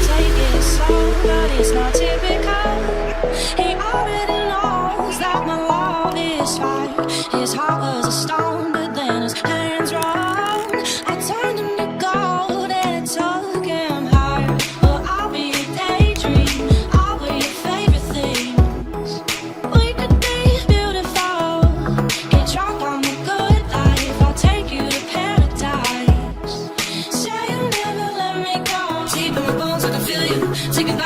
Take it slow, but it's not typical. He already knows that my love is fire. His heart was a stone, but then his hands were on. I turned him to gold and it took him higher. But I'll be a daydream, I'll be your favorite things. We could be beautiful, get drunk on the good life. I'll take you to paradise. Say you'll never let me go. Deep in my bones, I can feel you. Take a